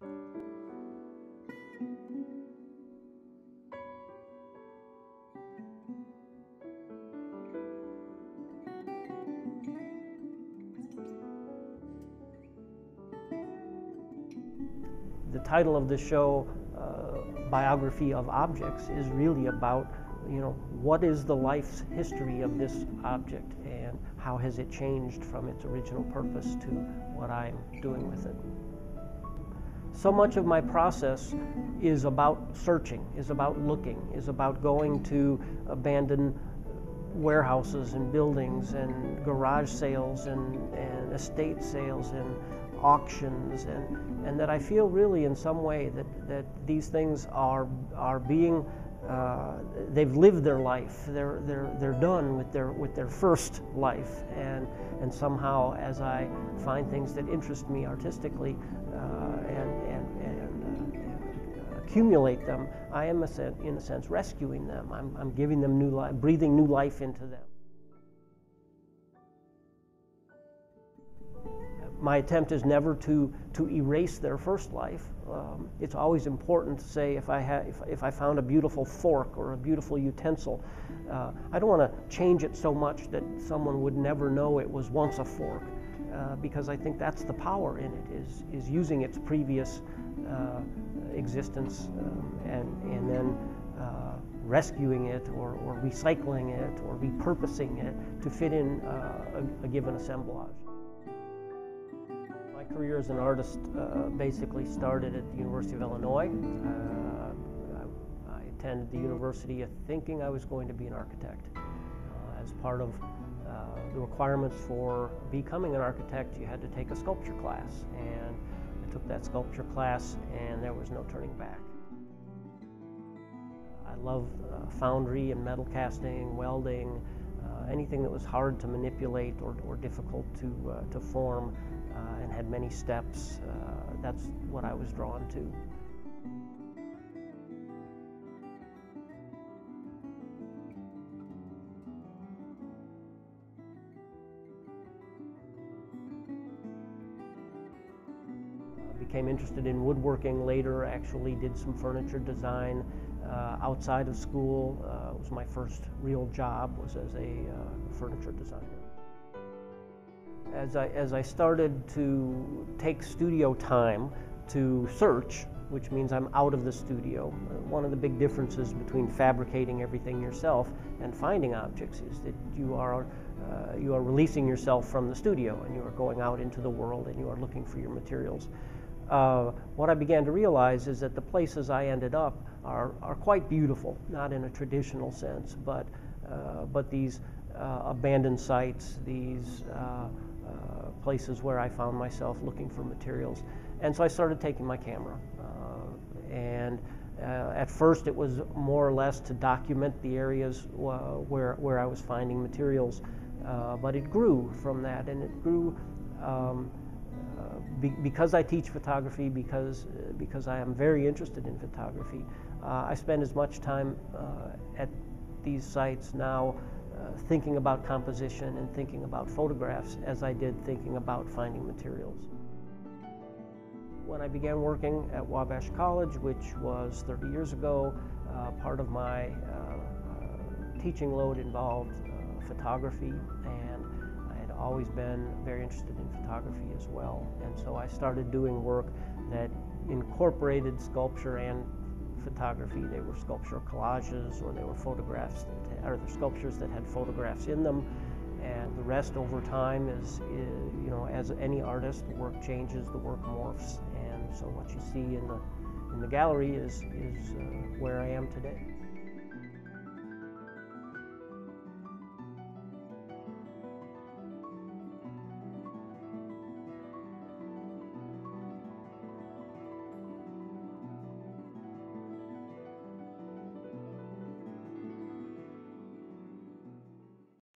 The title of the show, Biography of Objects, is really about, what is the life's history of this object and how has it changed from its original purpose to what I'm doing with it. So much of my process is about searching, is about looking, is about going to abandoned warehouses and buildings and garage sales and estate sales and auctions, and that I feel really in some way that these things are being they've lived their life. They're done with their first life, and somehow as I find things that interest me artistically and accumulate them, I am in a sense rescuing them. I'm giving them new life, breathing new life into them. My attempt is never to erase their first life. It's always important to say, if I found a beautiful fork or a beautiful utensil, I don't want to change it so much that someone would never know it was once a fork, because I think that's the power in it, is using its previous existence and then rescuing it or recycling it or repurposing it to fit in a given assemblage. My career as an artist basically started at the University of Illinois. I attended the university thinking I was going to be an architect. As part of the requirements for becoming an architect, you had to take a sculpture class, and I took that sculpture class and there was no turning back. I love foundry and metal casting, welding, anything that was hard to manipulate or difficult to form and had many steps. That's what I was drawn to. Became interested in woodworking later, actually did some furniture design outside of school. It was my first real job, was as a furniture designer. As I started to take studio time to search, which means I'm out of the studio, one of the big differences between fabricating everything yourself and finding objects is that you are releasing yourself from the studio and you are going out into the world and you are looking for your materials. What I began to realize is that the places I ended up are quite beautiful, not in a traditional sense, but these abandoned sites, these places where I found myself looking for materials. And so I started taking my camera. At first it was more or less to document the areas where I was finding materials, but it grew from that, and it grew because I teach photography, because I am very interested in photography. I spend as much time at these sites now thinking about composition and thinking about photographs as I did thinking about finding materials. When I began working at Wabash College, which was 30 years ago, part of my teaching load involved photography, and I had always been very interested in photography as well. And so I started doing work that incorporated sculpture and photography. They were sculpture collages, or they were photographs, or the sculptures that had photographs in them. And the rest over time is as any artist, the work changes, the work morphs, and so what you see in the gallery is where I am today.